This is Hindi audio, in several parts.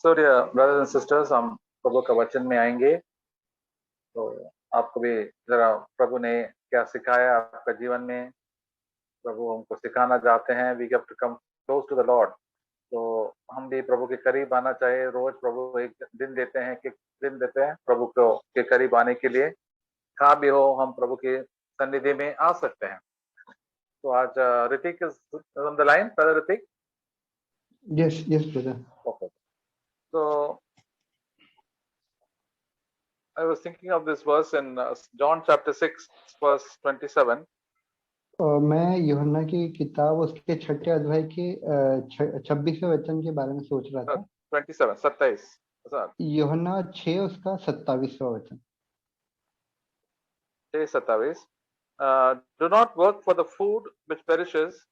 So dear brothers and sisters, हम प्रभु का वचन में आएंगे तो आपको भी जरा प्रभु ने क्या सिखाया आपका जीवन में, प्रभु हमको सिखाना चाहते हैं. We have to come close to the lord. तो हम भी प्रभु के करीब आना चाहिए. रोज प्रभु एक दिन देते हैं कि दिन देते हैं प्रभु को के करीब आने के लिए. कहाँ भी हो हम प्रभु के सन्निधि में आ सकते हैं. तो आज Hrithik is on the line. Brother Hrithik. Yes, brother. Okay. So I was thinking of this verse in John chapter 6 verse 27. मैं यूहन्ना की किताब उसके 6 अध्याय के 26वें वचन के बारे में सोच रहा था. 27 यूहन्ना 6 उसका 27वां वचन. 6:27. Do not work for the food which perishes,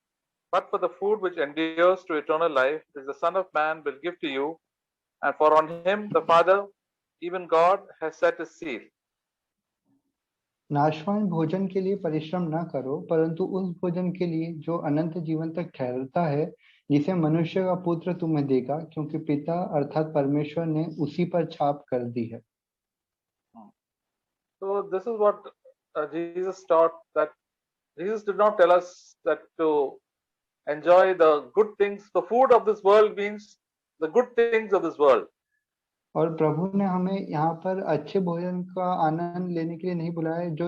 but for the food which endures to eternal life, which the Son of Man will give to you, and for on him the Father, even God, has set his seal. नाशवान भोजन के लिए परिश्रम न करो, परंतु उस भोजन के लिए जो अनंत जीवन तक ठहरता है, जिसे मनुष्य का पुत्र तुम्हें देगा, क्योंकि पिता अर्थात परमेश्वर ने उसी पर छाप कर दी है. So this is what Jesus taught, that Jesus did not tell us that to enjoy the good things. The food of this world means the good things of this world. और प्रभु ने हमें यहाँ पर अच्छे भोजन का आनंद लेने के लिए नहीं बुलाया. जो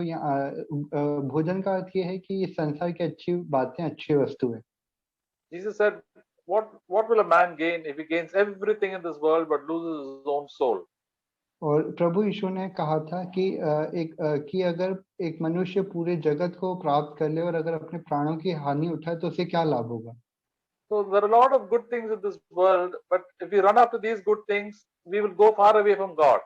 भोजन का अर्थ ये है कि इस संसार की अच्छी बातें, अच्छी वस्तु है. Jesus said, what will a man gain if he gains everything in this world but loses his own soul? और प्रभु यीशु ने कहा था कि अगर एक मनुष्य पूरे जगत को प्राप्त कर ले और अगर अपने प्राणों की हानि उठाए तो उसे क्या लाभ होगा. So there are a lot of good things in this world, but if we run after these good things, we will go far away from God.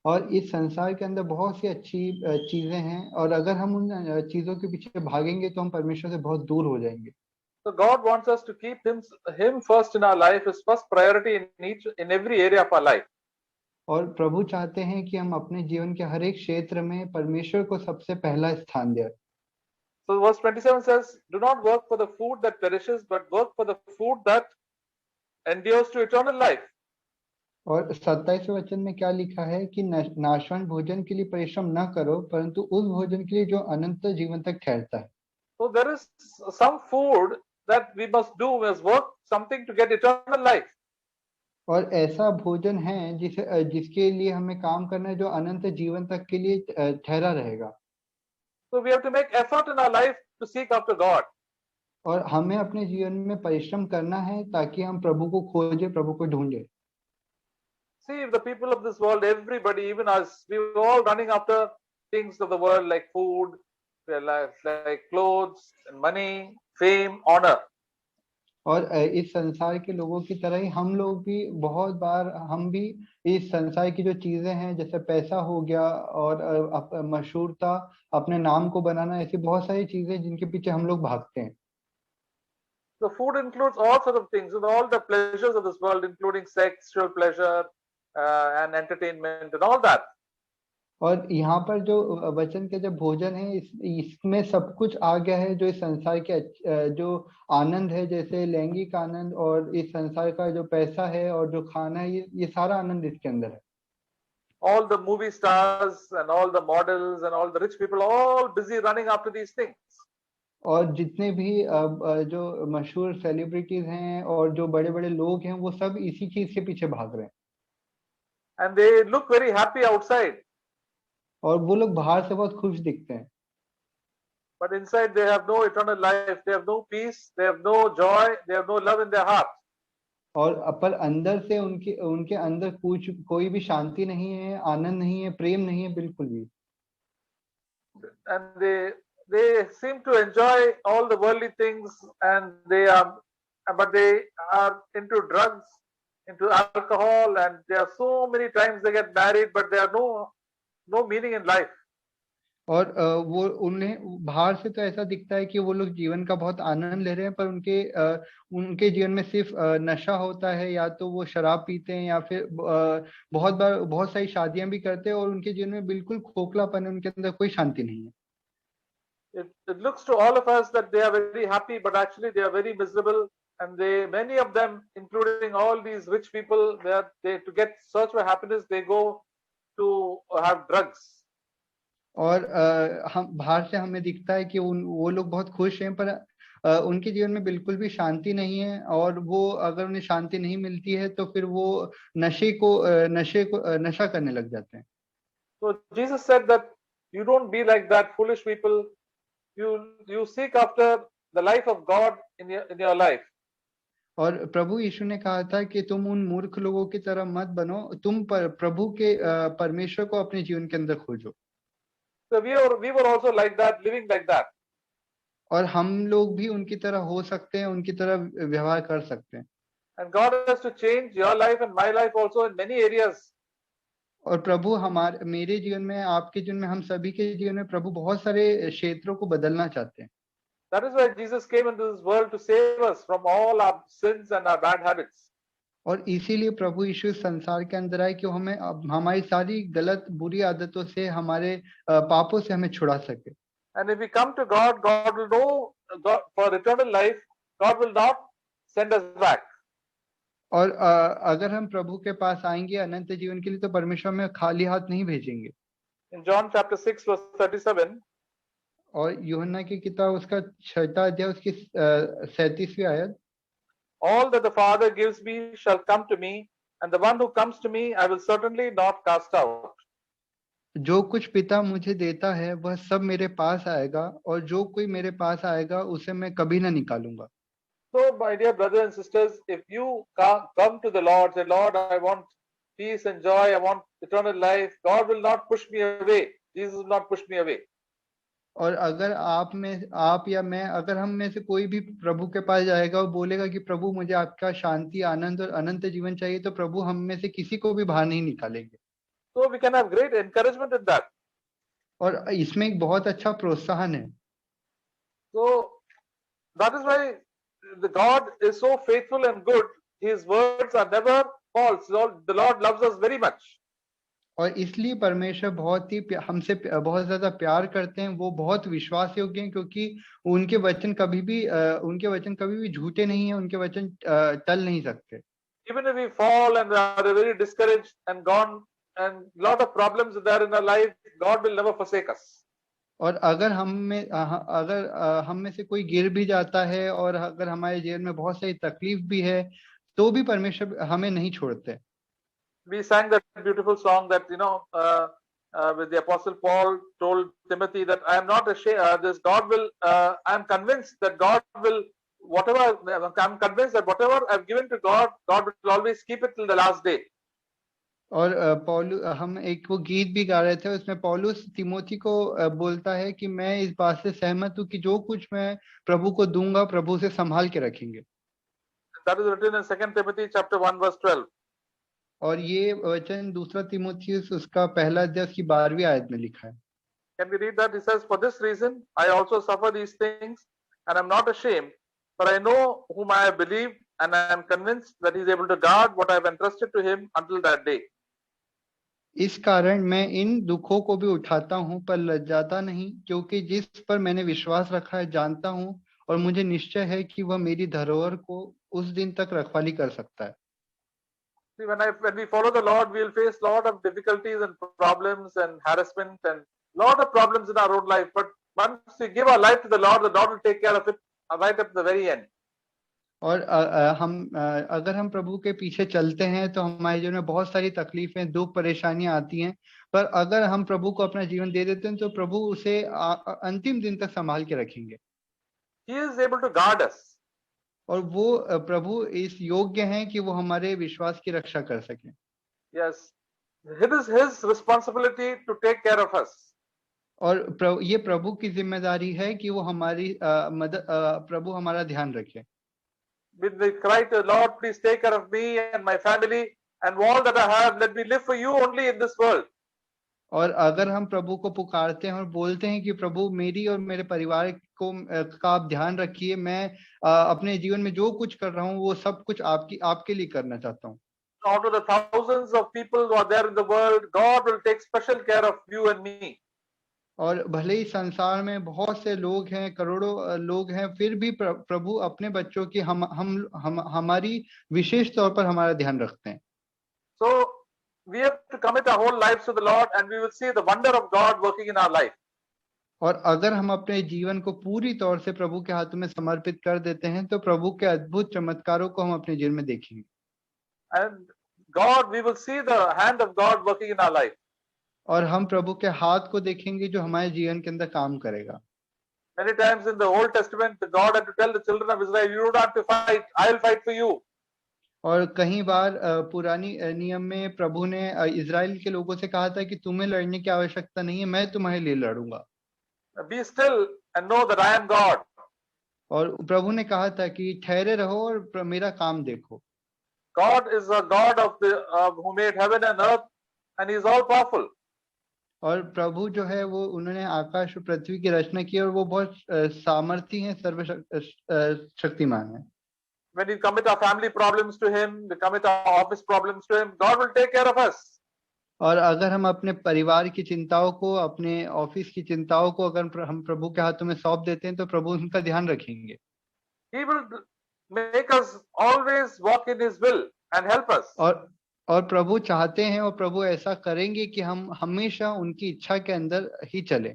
और इस संसार के अंदर बहुत सी अच्छी चीजें हैं, और अगर हम उन चीजों के पीछे भागेंगे तो हम परमेश्वर से बहुत दूर हो जाएंगे. So God wants us to keep him first in our life, his first priority in every area of our life. और प्रभु चाहते हैं कि हम अपने जीवन के हर एक क्षेत्र में परमेश्वर को सबसे पहला स्थान दें. So verse 27 says, do not work for the food that perishes, but work for the food that endures to eternal life. और 27वें वचन में क्या लिखा है कि नाशवान भोजन के लिए परिश्रम न करो, परंतु उस भोजन के लिए जो अनंत जीवन तक ठहरता है. So there is some food that we must do, we must work something to get eternal life. और ऐसा भोजन है जिसके लिए हमें काम करना है, जो अनंत जीवन तक के लिए ठहरा रहेगा. So we have to make effort in our life to seek after God. और हमें अपने जीवन में परिश्रम करना है ताकि हम प्रभु को खोजें, प्रभु को ढूंढें. See, if the people of this world, everybody, even us, we were all running after things of the world like food, like clothes, and money, fame, honor. और इस संसार के लोगों की तरह ही हम लोग भी बहुत बार हम भी इस संसार की जो चीजें हैं, जैसे पैसा हो गया और मशहूरता, अपने नाम को बनाना, ऐसी बहुत सारी चीजें जिनके पीछे हम लोग भागते हैं. So food includes all sorts of things, and all the pleasures of this world, including sexual pleasure and entertainment and all that. और यहाँ पर जो वचन के जो भोजन है, इसमें सब कुछ आ गया है जो इस संसार के जो आनंद है, जैसे लैंगिक आनंद, और इस संसार का जो पैसा है और जो खाना है, ये सारा आनंद इसके अंदर है. All the movie stars and all the models and all the rich people, all busy running after these things. और जितने भी जो मशहूर सेलिब्रिटीज हैं और जो बड़े बड़े लोग हैं, वो सब इसी चीज के पीछे भाग रहे हैं. And they look very happy outside. और वो लोग बाहर से बहुत खुश दिखते हैं. But inside they have no eternal life, they have no peace, they have no joy, they have no love in their heart. और पर अंदर से उनके अंदर कोई भी शांति नहीं है, आनंद नहीं है, प्रेम नहीं है, बिल्कुल भी. And they seem to enjoy all the worldly things, and but they are into drugs, into alcohol, and there are so many times they get married, but there are no meaning in life. और वो उन्हें बाहर से तो ऐसा दिखता है कि वो लोग जीवन का बहुत आनंद ले रहे हैं, पर उनके जीवन में सिर्फ नशा होता है, या तो वो शराब पीते हैं, या फिर बहुत बार बहुत सारी शादियां भी करते हैं, और उनके जीवन में बिल्कुल खोखलापन है, उनके अंदर कोई शांति नहीं है. It looks to all of us that they are very happy, but actually they are very miserable, and many of them, including all these rich people, they to get search for happiness, they go to have drugs. और हम बाहर से हमें दिखता है कि वो लोग बहुत खुश हैं, पर उनके जीवन में बिल्कुल भी शांति नहीं है, और वो अगर उन्हें शांति नहीं मिलती है तो फिर वो नशा करने लग जाते हैं। So Jesus said that you don't be like that foolish people. You seek after the life of God in your life. और प्रभु यीशु ने कहा था कि तुम उन मूर्ख लोगों की तरह मत बनो, तुम प्रभु के परमेश्वर को अपने जीवन के अंदर खोजो। So we were also like that, living like that. और हम लोग भी उनकी तरह हो सकते हैं, उनकी तरह व्यवहार कर सकते हैं। And God has to change your life and my life also in many areas. और प्रभु मेरे जीवन में, आपके जीवन में, हम सभी के जीवन में प्रभु बहुत सारे क्षेत्रों को बदलना चाहते हैं। That is why Jesus came into this world to save us from all our sins and our bad habits. और इसीलिए प्रभु यीशु संसार के अंदर आए कि हमें हमारी सारी गलत बुरी आदतों से, हमारे पापों से हमें छुड़ा सके। And if we come to God, God will know for eternal life. God will not send us back. और अगर हम प्रभु के पास आएंगे अनंत जीवन के लिए, तो परमेश्वर हमें खाली हाथ नहीं भेजेंगे। In John chapter 6 verse 37, और यूहन्ना की किताब उसका 6वां अध्याय उसकी 37वीं आयत, all that the Father gives me shall come to me, and the one who comes to me I will certainly not cast out. जो कुछ पिता मुझे देता है वह सब मेरे पास आएगा, और जो कोई मेरे पास आएगा उसे मैं कभी ना निकालूंगा। So, my dear brothers and sisters, if you come to the Lord, say, Lord, I want peace and joy, I want eternal life, God will not push me away. Jesus will not push me away. और अगर आप या मैं, अगर हम में से कोई भी प्रभु के पास जाएगा और बोलेगा कि प्रभु मुझे आपका शांति, आनंद और अनंत जीवन चाहिए, तो प्रभु हम में से किसी को भी बाहर नहीं निकालेंगे। So we can have great encouragement in that. और इसमें एक बहुत अच्छा प्रोत्साहन है। So that is why the God is so faithful and good. His words are never false. The Lord loves us very much. और इसलिए परमेश्वर बहुत ही हमसे बहुत ज्यादा प्यार करते हैं, वो बहुत विश्वास योग्य हैं, क्योंकि उनके वचन कभी भी झूठे नहीं हैं, उनके वचन टल नहीं सकते। Even if we fall and are very discouraged and gone and lot of problems are there in our life, God will never forsake us. और अगर हम में से कोई गिर भी जाता है, और अगर हमारे जीवन में बहुत सारी तकलीफ भी है, तो भी परमेश्वर हमें नहीं छोड़ते। We sang that beautiful song that with the Apostle Paul told Timothy that I am not ashamed. This God will. I am convinced that God will I'm convinced that whatever I've given to God, God will always keep it till the last day. और हम एक वो गीत भी गा रहे थे, उसमें पौलुस तिमोथी को बोलता है कि मैं इस बात से सहमत हूँ कि जो कुछ मैं प्रभु को दूंगा, प्रभु से संभाल के रखेंगे। That is written in 2 Timothy chapter 1 verse 12. और ये वचन 2 तिमोथियुस उसका 1 अध्याय उसकी 12वीं आयत में लिखा है। Can we read that? He says, "For this reason I also suffer these things, and am not ashamed, for I know whom I have believed, and I am convinced that he is able to guard what I have entrusted to him until that day." इस कारण मैं इन दुखों को भी उठाता हूँ, पर लज्जाता नहीं, क्योंकि जिस पर मैंने विश्वास रखा है जानता हूँ, और मुझे निश्चय है कि वह मेरी धरोहर को उस दिन तक रखवाली कर सकता है। See, when we follow the Lord, we will face lot of difficulties and problems and harassment and lot of problems in our own life. But once we give our life to the Lord will take care of it right up to the very end. और अगर हम प्रभु के पीछे चलते हैं तो हमारे जीवन में बहुत सारी तकलीफें, दुख, परेशानियां आती हैं, पर अगर हम प्रभु को अपना जीवन दे देते हैं तो प्रभु उसे अंतिम दिन तक संभाल के रखेंगे। He is able to guard us. और वो प्रभु इस योग्य हैं कि वो हमारे विश्वास की रक्षा कर सकें। Yes, it is his responsibility to take care of us. और ये प्रभु की जिम्मेदारी है कि वो हमारी प्रभु हमारा ध्यान रखे। When we cry to the Lord, please take care of me and my family and all that I have. Let me live for you only in this world. और अगर हम प्रभु को पुकारते हैं और बोलते हैं कि प्रभु मेरी और मेरे परिवार को का आप ध्यान रखिए, मैं अपने जीवन में जो कुछ कर रहा हूँ वो सब कुछ आपके लिए करना चाहता हूँ। Out of the thousands of people who are there in the world, God will take special care of you and me. और भले ही संसार में बहुत से लोग हैं, करोड़ों लोग हैं, फिर भी प्रभु अपने बच्चों की हम हमारी विशेष तौर पर हमारा ध्यान रखते हैं। So we have to commit our whole lives to the Lord, and we will see the wonder of God working in our life. और अगर हम अपने जीवन को पूरी तौर से प्रभु के हाथों में समर्पित कर देते हैं तो प्रभु के अद्भुत चमत्कारों को हम अपने जीवन में देखेंगे। And God, we will see the hand of God working in our life. और हम प्रभु के हाथ को देखेंगे जो हमारे जीवन के अंदर काम करेगा। Many times in the Old Testament, God had to tell the children of Israel, "You don't have to fight. I will fight for you." और कई बार पुरानी नियम में प्रभु ने इजराइल के लोगों से कहा था कि तुम्हें लड़ने की आवश्यकता नहीं है, मैं तुम्हारे लिए लड़ूंगा। Be still and know that I am God. और प्रभु ने कहा था कि ठहरे रहो और मेरा काम देखो। God is a God of the who made heaven and earth, and He is all powerful. और प्रभु जो है वो उन्होंने आकाश और पृथ्वी की रचना की और वो बहुत सामर्थी हैं, शक्तिमान है। When we commit our family problems to Him, we commit our office problems to Him, God will take care of us. और अगर हम अपने परिवार की चिंताओं को, अपने ऑफिस की चिंताओं को अगर हम प्रभु के हाथों में सौंप देते हैं तो प्रभु उनका ध्यान रखेंगे। He will make us always walk in His will and help us. और प्रभु चाहते हैं और प्रभु ऐसा करेंगे कि हम हमेशा उनकी इच्छा के अंदर ही चले।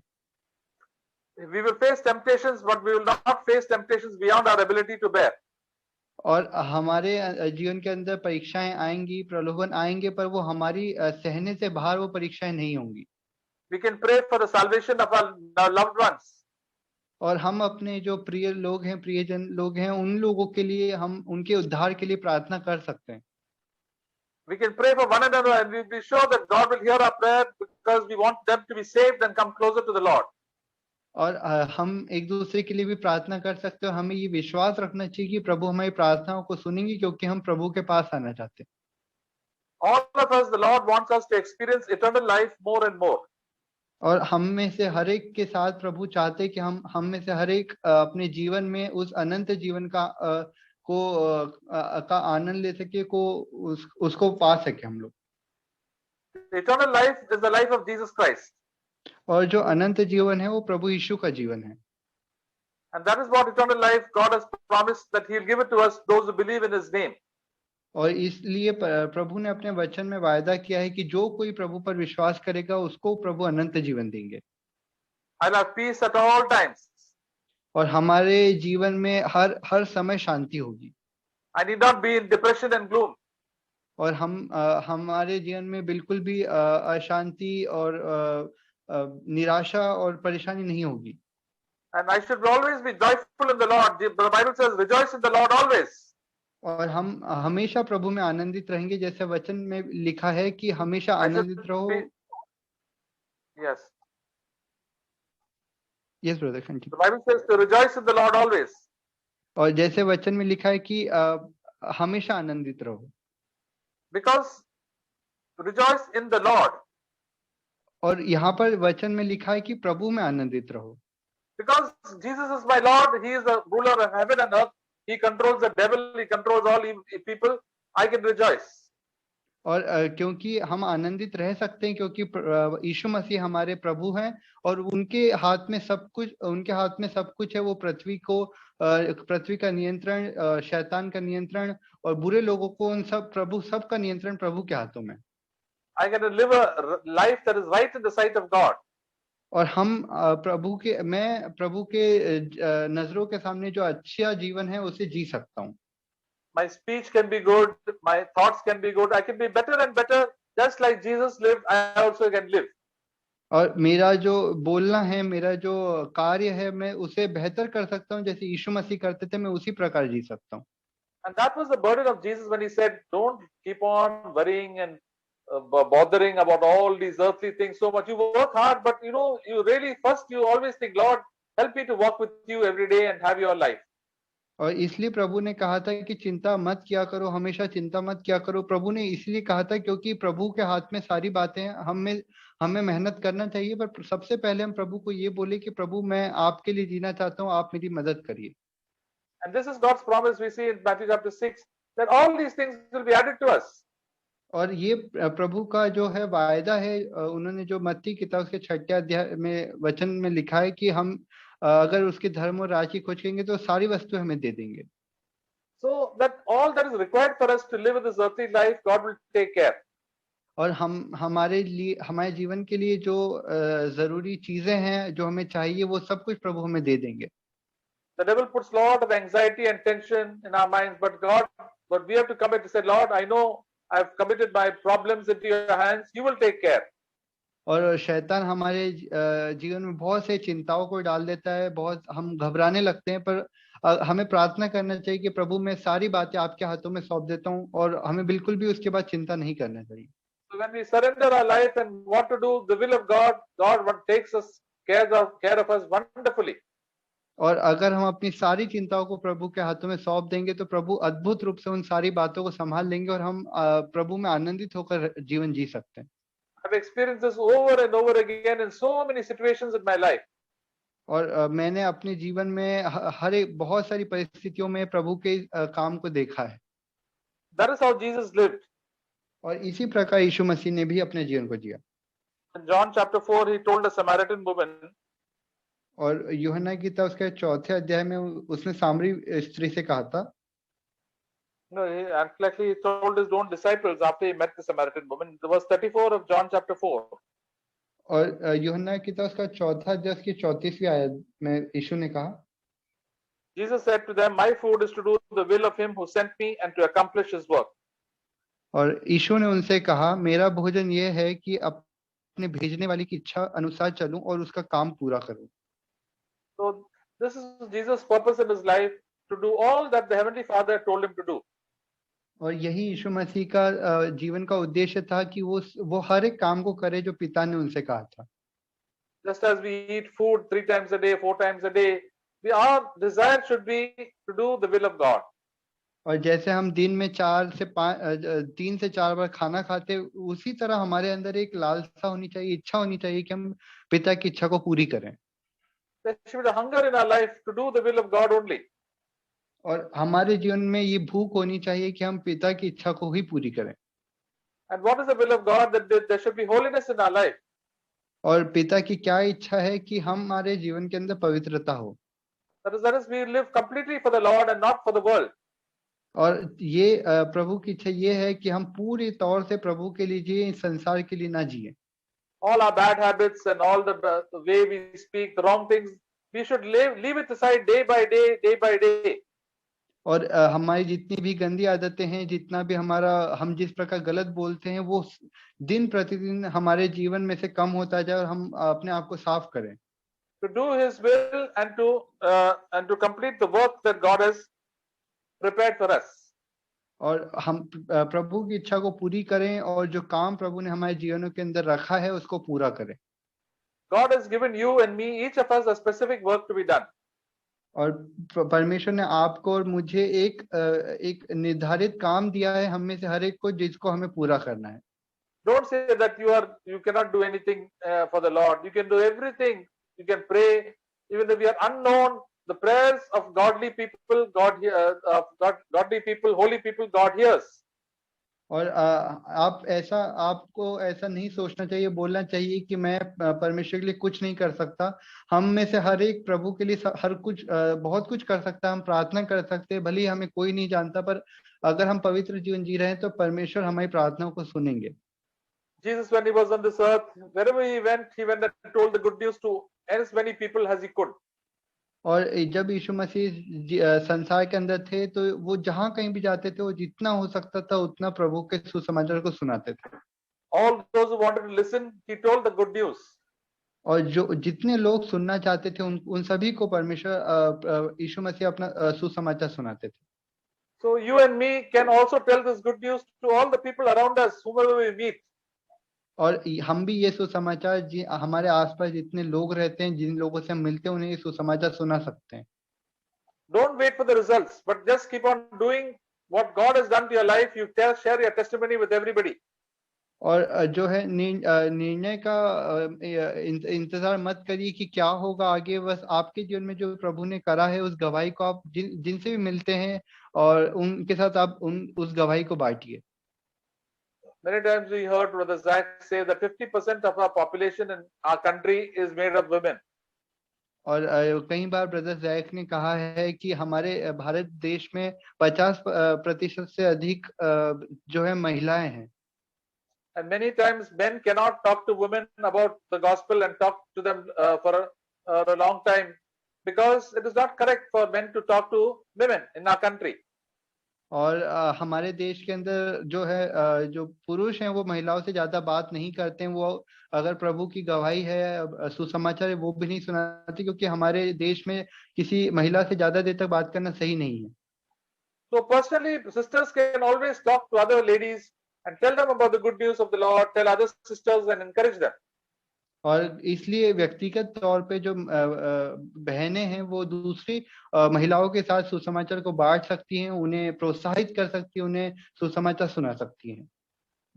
We will face temptations, but we will not face temptations beyond our ability to bear. और हमारे जीवन के अंदर परीक्षाएं आएंगी, प्रलोभन आएंगे, पर वो हमारी सहने से बाहर वो परीक्षाएं नहीं होंगी। We can pray for the salvation of our loved ones. और हम अपने जो प्रिय लोग हैं, प्रियजन लोग हैं, उन लोगों के लिए हम उनके उद्धार के लिए प्रार्थना कर सकते हैं। We can pray for one another, and we'll be sure that God will hear our prayer because we want them to be saved and come closer to the Lord. और हम एक दूसरे के लिए भी प्रार्थना कर सकते हैं। हमें ये विश्वास रखना चाहिए कि प्रभु हमारी प्रार्थनाओं को सुनेंगे क्योंकि हम प्रभु के पास आना चाहते हैं। All of us, the Lord wants us to experience eternal life more and more. और हम में से हर एक के साथ प्रभु चाहते हैं कि हम में से हर एक अपने जीवन में उस अनंत जीवन का का आनंद ले सके, उसको पा सके हम लोग। Eternal life is the life of Jesus Christ. और जो अनंत जीवन है वो प्रभु यीशु का जीवन है। And that is what eternal life God has promised, that He will give it to us, those who believe in His name. और इसलिए प्रभु ने अपने वचन में वायदा किया है कि जो कोई प्रभु पर विश्वास करेगा उसको प्रभु अनंत जीवन देंगे। I'll have peace at all times. और हमारे जीवन में हर समय शांति होगी। I need not be in depression and gloom. और हमारे जीवन में बिल्कुल भी अशांति और निराशा और परेशानी नहीं होगी। And I should always be joyful in the Lord. The Bible says, "Rejoice in the Lord always." और हम हमेशा प्रभु में आनंदित रहेंगे, जैसे वचन में लिखा है कि हमेशा आनंदित रहो। Yes. Yes, brother, continue. The Bible says to rejoice in the Lord always. और जैसे वचन में लिखा है कि हमेशा आनंदित रहो। Because rejoice in the Lord. और यहाँ पर वचन में लिखा है कि प्रभु में आनंदित रहो। Because Jesus is my Lord, He is the ruler of heaven and earth. He controls the devil, He controls all people. I can rejoice. और क्योंकि हम आनंदित रह सकते हैं क्योंकि यीशु मसीह हमारे प्रभु हैं और उनके हाथ में सब कुछ है। वो पृथ्वी का नियंत्रण, शैतान का नियंत्रण और बुरे लोगों को उन सब का नियंत्रण प्रभु के हाथों में। I can live a life that is right in the sight of God. और मैं प्रभु के नजरों के सामने जो अच्छा जीवन है उसे जी सकता हूँ। My speech can be good, my thoughts can be good. I can be better and better, just like Jesus lived. I also can live. और मेरा जो बोलना है, मेरा जो कार्य है, मैं उसे बेहतर कर सकता हूँ जैसे यीशु मसीह करते थे, मैं उसी प्रकार जी सकता हूँ। And that was the burden of Jesus when He said, "Don't keep on worrying and bothering about all these earthly things so much. You work hard, but you really first you always think, Lord, help me to walk with you every day and have your life." और इसलिए प्रभु ने कहा था कि चिंता मत किया करो, हमेशा चिंता मत किया करो। प्रभु ने इसलिए कहा था क्योंकि प्रभु के हाथ में सारी बातें हैं। हमें मेहनत करना चाहिए, पर सबसे पहले हम प्रभु को ये बोले कि प्रभु मैं आपके लिए जीना चाहता हूँ, आप मेरी मदद करिए। And this is God's promise. We see in Matthew chapter 6 that all these things will be added to us. और ये प्रभु का जो है वायदा है, उन्होंने जो मत्ती किताब के 6 अध्याय में वचन में लिखा है कि हम अगर उसके धर्म और राज्य की खोज करेंगे तो सारी वस्तु हमें दे देंगे। So that all that is required for us to live in this earthly life, God will take care. और हम हमारे लिए हमारे जीवन के लिए जो जरूरी चीजें हैं जो हमें चाहिए वो सब कुछ प्रभु हमें दे देंगे। The devil puts a lot of anxiety and tension in our minds, but we have to commit to say, Lord, I know I've committed my problems into your hands. You will take care. और शैतान हमारे जीवन में बहुत से चिंताओं को डाल देता है, बहुत हम घबराने लगते हैं, पर हमें प्रार्थना करना चाहिए कि प्रभु मैं सारी बातें आपके हाथों में सौंप देता हूँ, और हमें बिल्कुल भी उसके बाद चिंता नहीं करना चाहिए। So when we surrender our life and want to do the will of God, God takes us care of us wonderfully. और अगर हम अपनी सारी चिंताओं को प्रभु के हाथों में सौंप देंगे तो प्रभु अद्भुत रूप से उन सारी बातों को संभाल लेंगे, और हम प्रभु में आनंदित होकर जीवन जी सकते हैं। I've experienced this over and over again in so many situations in my life. और मैंने अपने जीवन में हर एक बहुत सारी परिस्थितियों में प्रभु के काम को देखा है। That is how Jesus lived. और इसी प्रकार यीशु मसीह ने भी अपने जीवन को जिया। In John chapter 4, he told a Samaritan woman, और यूहन्ना की किताब उसके 4 अध्याय में उसने सामरी स्त्री से कहा था, no, he told his own disciples after he met the Samaritan woman. Verse 34 of John chapter 4. और यूहन्ना की किताब उसका 4 अध्याय की 34वीं आयत में यीशु ने कहा, Jesus said to them, my food is to do the will of him who sent me and to accomplish his work. और यीशु ने उनसे कहा, मेरा भोजन यह है कि अपने भेजने वाले की इच्छा अनुसार चलूं और उसका काम पूरा करूं। So this is Jesus' purpose in his life, to do all that the Heavenly Father told him to do. और यही यीशु मसीह का जीवन का उद्देश्य था कि वो हर एक काम को करे जो पिता ने उनसे कहा था। Just as we eat food 3 times a day, 4 times a day, our desire should be to do the will of God. और जैसे हम दिन में 3 से 4 बार खाना खाते, उसी तरह हमारे अंदर एक लालसा होनी चाहिए, इच्छा होनी चाहिए कि हम पिता की इच्छा को पूरी करें। There should be a hunger in our life to do the will of God only. और हमारे जीवन में ये भूख होनी चाहिए कि हम पिता की इच्छा को ही पूरी करें। And what is the will of God? That there should be holiness in our life. और पिता की क्या इच्छा है कि हमारे जीवन के अंदर पवित्रता हो। That is we live completely for the Lord and not for the world. और ये प्रभु की इच्छा ये है कि हम पूरी तौर से प्रभु के लिए जिए, इस संसार के लिए ना जिए। All our bad habits and all the way we speak, the wrong things, we should leave it aside day by day, day by day. और हमारी जितनी भी गंदी आदतें हैं, जितना भी हम जिस प्रकार गलत बोलते हैं, वो दिन प्रतिदिन हमारे जीवन में से कम होता जाए और हम अपने आप को साफ करें। To do His will and to complete the work that God has prepared for us. और हम प्रभु की इच्छा को पूरी करें और जो काम प्रभु ने हमारे जीवनों के अंदर रखा है उसको पूरा करें। God has given you and me, each of us, a specific work to be done. और परमेश्वर ने आपको और मुझे एक निर्धारित काम दिया है, हम में से हर एक को, जिसको हमें पूरा करना है। Don't say that you cannot do anything for the Lord. You can do everything. You can pray, even if you are unknown. The prayers of godly people, godly people, holy people, God hears. और आपको ऐसा नहीं सोचना चाहिए, बोलना चाहिए कि मैं परमेश्वर के लिए कुछ नहीं कर सकता। हम में से हर एक प्रभु के लिए बहुत कुछ कर सकता है। हम प्रार्थना कर सकते हैं, भले ही हमें कोई नहीं जानता, पर अगर हम पवित्र जीवन जी रहे हैं तो परमेश्वर हमारी प्रार्थनाओं को सुनेंगे। Jesus, when he was on this earth, wherever he went and told the good news to as many people as he could. और जब यीशु मसीह संसार के अंदर थे तो वो जहां कहीं भी जाते थे, वो जितना हो सकता था उतना प्रभु के सुसमाचार को सुनाते थे। All those who wanted to listen, he told the good news. और जो जितने लोग सुनना चाहते थे उन सभी को परमेश्वर यीशु मसीह अपना सुसमाचार सुनाते थे। So you and me can also tell this good news to all the people around us, whomever we meet. और हम भी ये सुसमाचार हमारे आसपास जितने लोग रहते हैं, जिन लोगों से हम मिलते हैं, उन्हें ये सुसमाचार सुना सकते हैं। Don't wait for the results, but just keep on doing what God has done to your life. You share your testimony with everybody. और जो है निर्णय का इंतजार मत करिए कि क्या होगा आगे, बस आपके जीवन में जो प्रभु ने करा है उस गवाही को आप जिनसे भी मिलते हैं और उनके साथ आप उस गवाही को बांटिए। Many times we heard Brother Zach say that 50% of our population in our country is made of women. और कई बार ब्रदर जैक ने कहा है कि हमारे भारत देश में 50% से अधिक जो है महिलाएं हैं। And many times men cannot talk to women about the gospel and talk to them for a long time, because it is not correct for men to talk to women in our country. और हमारे देश के अंदर जो है जो पुरुष हैं वो महिलाओं से ज्यादा बात नहीं करते हैं। वो अगर प्रभु की गवाही है, सुसमाचार है, वो भी नहीं सुनाते, क्योंकि हमारे देश में किसी महिला से ज्यादा देर तक बात करना सही नहीं है। So personally, sisters can always talk to other ladies and tell them about the good news of the Lord, tell other sisters and encourage them. और इसलिए व्यक्तिगत तौर पे जो बहनें हैं वो दूसरी महिलाओं के साथ सुसमाचार को बांट सकती हैं, उन्हें प्रोत्साहित कर सकती हैं, उन्हें सुसमाचार सुना सकती हैं।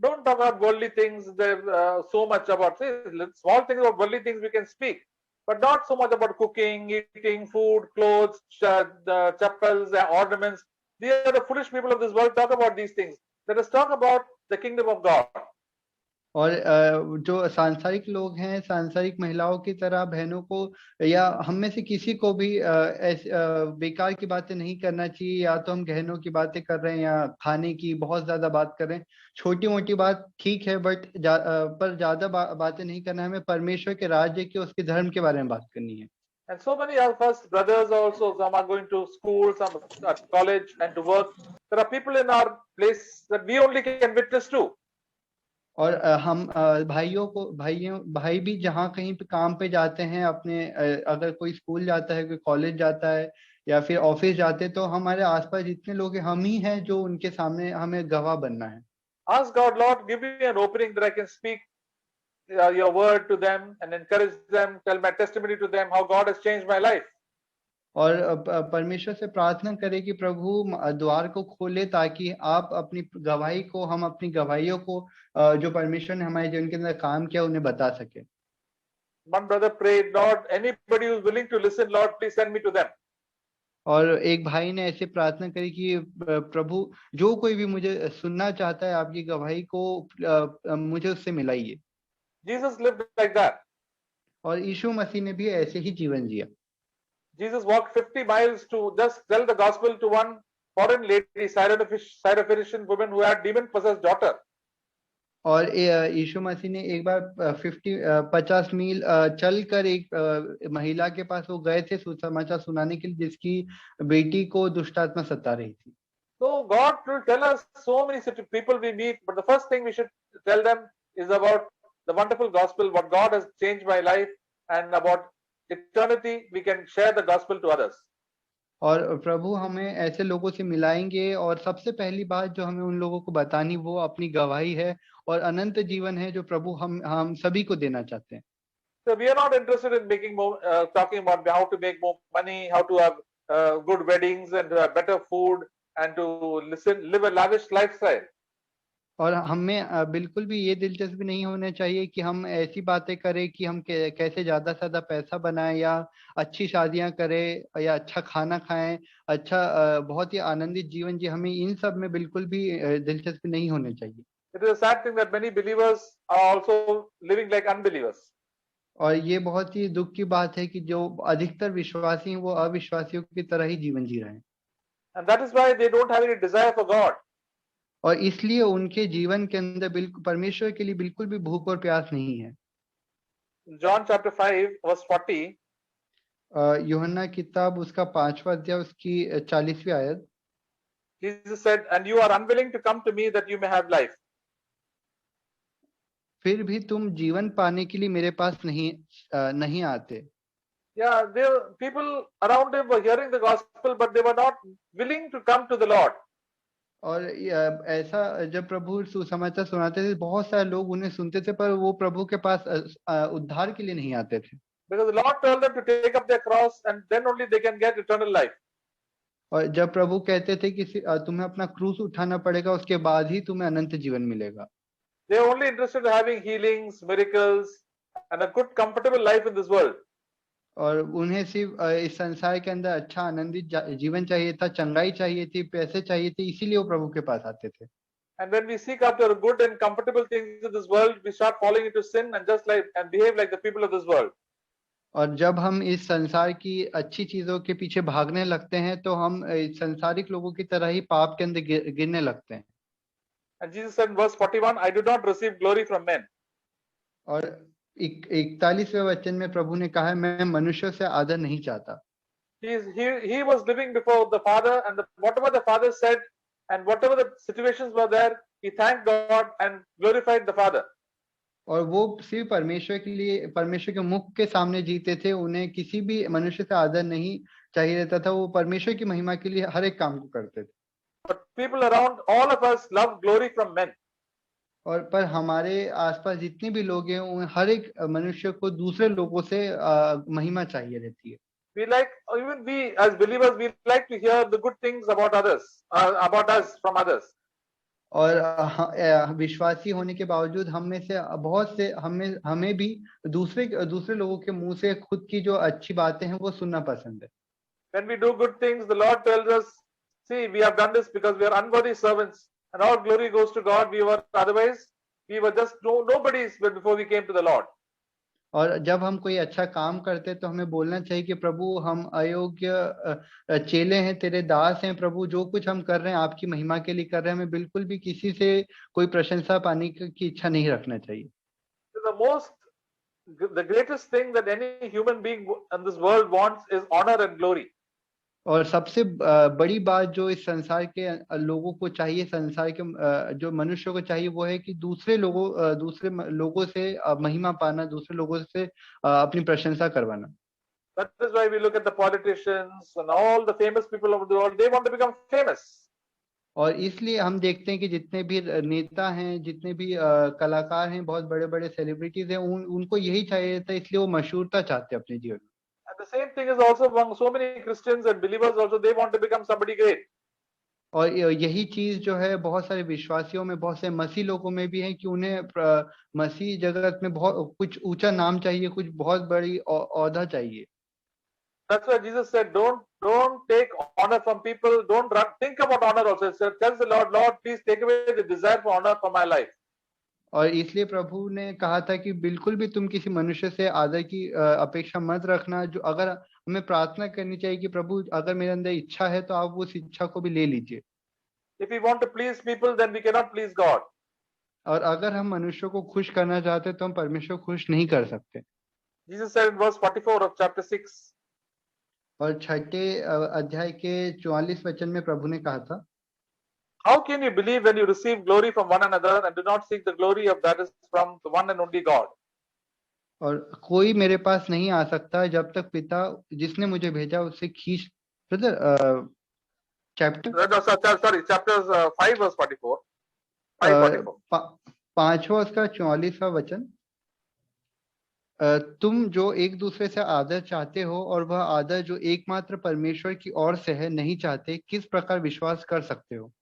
Don't talk about worldly things. There so much about small things, about worldly things we can speak, but not so much about cooking, eating, food, clothes, chappals, ornaments. These are the foolish people of this world. Talk about these things. Let us talk about the kingdom of God. और जो सांसारिक लोग हैं, सांसारिक महिलाओं की तरह बहनों को या हम में से किसी को भी बेकार की बातें नहीं करना चाहिए। या तो हम गहनों की बातें कर रहे हैं या खाने की बहुत ज्यादा बात कर रहे हैं, छोटी मोटी बात ठीक है, बट पर ज्यादा बातें नहीं करना है। हमें परमेश्वर के राज्य के, उसके धर्म के बारे में बात करनी है। And so many of us brothers also, some are going to school, some at college and to work. There are people in our place that we only can witness to. और हम भाई भी जहाँ कहीं पे काम पे जाते हैं अपने, अगर कोई स्कूल जाता है, कोई कॉलेज जाता है या फिर ऑफिस जाते हैं, तो हमारे आसपास जितने लोग हैं हम ही हैं जो उनके सामने हमें गवाह बनना है। Ask God, Lord, give me an opening that I can speak your word to them and encourage them, tell my testimony to them, how God has changed my life. और परमेश्वर से प्रार्थना करें कि प्रभु द्वार को खोले, ताकि आप अपनी गवाही को, हम अपनी गवाहियों को जो परमेश्वर ने हमारे जीवन के अंदर काम किया उन्हें बता सके। One brother prayed, Lord, anybody who's willing to listen, Lord, please send me to them. और एक भाई ने ऐसे प्रार्थना करी कि प्रभु जो कोई भी मुझे सुनना चाहता है आपकी गवाही को, मुझे उससे मिलाइए। Jesus lived like that. और यीशु मसीह ने भी ऐसे ही जीवन जिया। Jesus walked 50 miles to just tell the gospel to one foreign lady, Syrophoenician woman who had demon-possessed daughter. और यीशु मसीह ने एक बार 50 मील चलकर एक महिला के पास वो गए थे सुसमाचार सुनाने के लिए, जिसकी बेटी को दुष्ट आत्मा सता रही थी। So God will tell us so many people we meet, but the first thing we should tell them is about the wonderful gospel, what God has changed my life, and about eternity we can share the gospel to others. और प्रभु हमें ऐसे लोगों से मिलाएंगे, और सबसे पहली बात जो हमें उन लोगों को बतानी वो अपनी गवाही है और अनंत जीवन है जो प्रभु हम सभी को देना चाहते हैं। So we are not interested in making more, talking about how to make more money, how to have good weddings and to have better food and to live a lavish lifestyle. और हमें बिल्कुल भी ये दिलचस्पी नहीं होना चाहिए कि हम ऐसी बातें करें कि हम कैसे ज्यादा से ज्यादा पैसा बनाएं या अच्छी शादियां करें या अच्छा खाना खाएं, अच्छा बहुत ही आनंदित जीवन जी। हमें इन सब में बिल्कुल भी दिलचस्पी नहीं होनी चाहिए। It is a sad thing that many believers are also living like unbelievers. और ये बहुत ही दुख की बात है कि जो अधिकतर विश्वासी हैं वो अविश्वासियों की तरह ही जीवन जी रहे हैं। And that is why they don't have any desire for God. और इसलिए उनके जीवन के अंदर बिल्कुल परमेश्वर के लिए बिल्कुल भी भूख और प्यास नहीं है। John chapter 5 verse 40. यूहन्ना किताब उसका 5वां अध्याय उसकी 40वीं आयत। Jesus said, and you are unwilling to come to me that you may have life. फिर भी तुम जीवन पाने के लिए मेरे पास नहीं आते। Yeah, people around him were hearing the gospel, but they were not willing to come to the Lord. और ऐसा जब प्रभु सुसमाचार सुनाते थे, बहुत सारे लोग उन्हें सुनते थे, पर वो प्रभु के पास उद्धार के लिए नहीं आते थे। Because the Lord told them to take up their cross and then only they can get eternal life. और जब प्रभु कहते थे कि तुम्हें अपना क्रूस उठाना पड़ेगा, उसके बाद ही तुम्हें अनंत जीवन मिलेगा। They are only interested in having healings, miracles, and a good, comfortable life in this world. और उन्हें सिर्फ इस संसार के अंदर अच्छा आनंदित जीवन चाहिए था, चंगाई चाहिए थी, पैसे चाहिए थे, इसीलिए वो प्रभु के पास आते थे। And when we seek after good and comfortable things in this world, we start falling into sin and behave like the people of this world. और जब हम इस संसार की अच्छी चीजों के पीछे भागने लगते हैं तो हम संसारिक लोगों की तरह ही पाप के अंदर गिरने लगते हैं। And Jesus said in verse 41, I do not receive glory from men. और 41वें वचन में प्रभु ने कहा है, मैं मनुष्यों से आदर नहीं चाहता। He was living before the Father, and whatever the Father said and whatever the situations were there, he thanked God and glorified the Father. और वो सिर्फ परमेश्वर के लिए, परमेश्वर के मुख के सामने जीते थे, उन्हें किसी भी मनुष्य से आदर नहीं चाहिए रहता था, वो परमेश्वर की महिमा के लिए हर एक काम को करते थे। But people around, all of us love glory from men. और पर हमारे आसपास जितने भी लोग हैं, उन हर एक मनुष्य को दूसरे लोगों से महिमा चाहिए रहती है। Even we as believers, we like to hear the good things about others, about us from others. और विश्वासी होने के बावजूद हम में से बहुत से हमें भी दूसरे लोगों के मुंह से खुद की जो अच्छी बातें हैं वो सुनना पसंद है। When we do good things, the Lord tells us, see, we have done this because we are unworthy servants, and all glory goes to God. We were just nobodies before we came to the Lord. और जब हम कोई अच्छा काम करते हैं तो हमें बोलना चाहिए कि प्रभु, हम अयोग्य चेले हैं, तेरे दास हैं। प्रभु, जो कुछ हम कर रहे हैं आपकी महिमा के लिए कर रहे हैं, हमें बिल्कुल भी किसी से कोई प्रशंसा पाने की इच्छा नहीं रखना चाहिए। The greatest thing that any human being in this world wants is honor and glory. और सबसे बड़ी बात जो इस संसार के लोगों को चाहिए, संसार के जो मनुष्य को चाहिए, वो है कि दूसरे लोगों से महिमा पाना, दूसरे लोगों से अपनी प्रशंसा करवाना। That is why we look at the politicians and all the famous people of the world. They want to become famous. और इसलिए हम देखते हैं कि जितने भी नेता हैं, जितने भी कलाकार हैं, बहुत बड़े बड़े सेलिब्रिटीज हैं, उनको यही चाहिए था, इसलिए वो मशहूरता चाहते हैं अपने जीवन में। And the same thing is also among so many Christians and believers also. They want to become somebody great. और यही चीज जो है बहुत सारे विश्वासियों में, बहुत से मसीह लोगों में भी है कि उन्हें मसीह जगत में बहुत कुछ ऊंचा नाम चाहिए, कुछ बहुत बड़ी औहदा चाहिए। That's why Jesus said, don't take honor from people. Don't think about honor also. He said, tells the Lord, Lord, please take away the desire for honor from my life. और इसलिए प्रभु ने कहा था कि बिल्कुल भी तुम किसी मनुष्य से आदर की अपेक्षा मत रखना। जो अगर हमें प्रार्थना करनी चाहिए कि प्रभु, अगर मेरे अंदर इच्छा है तो आप उस इच्छा को भी ले लीजिए। If we want to please people, then we cannot please God. और अगर हम मनुष्यों को खुश करना चाहते तो हम परमेश्वर को खुश नहीं कर सकते। Jesus said in verse 44 of chapter 6. और 6 अध्याय के 44 वचन में प्रभु ने कहा था, How can you believe when you receive glory from one another and do not seek the glory of that is from the one and only God? और कोई मेरे पास नहीं आ सकता जब तक पिता जिसने मुझे भेजा उससे खींच। Brother chapter Sorry, chapters 5 verse 44. 5:44. 5वां उसका 44वां वचन, तुम जो एक दूसरे से आदर चाहते हो और वह आदर जो एकमात्र परमेश्वर की ओर से है नहीं चाहते, किस प्रकार विश्वास कर सकते हो?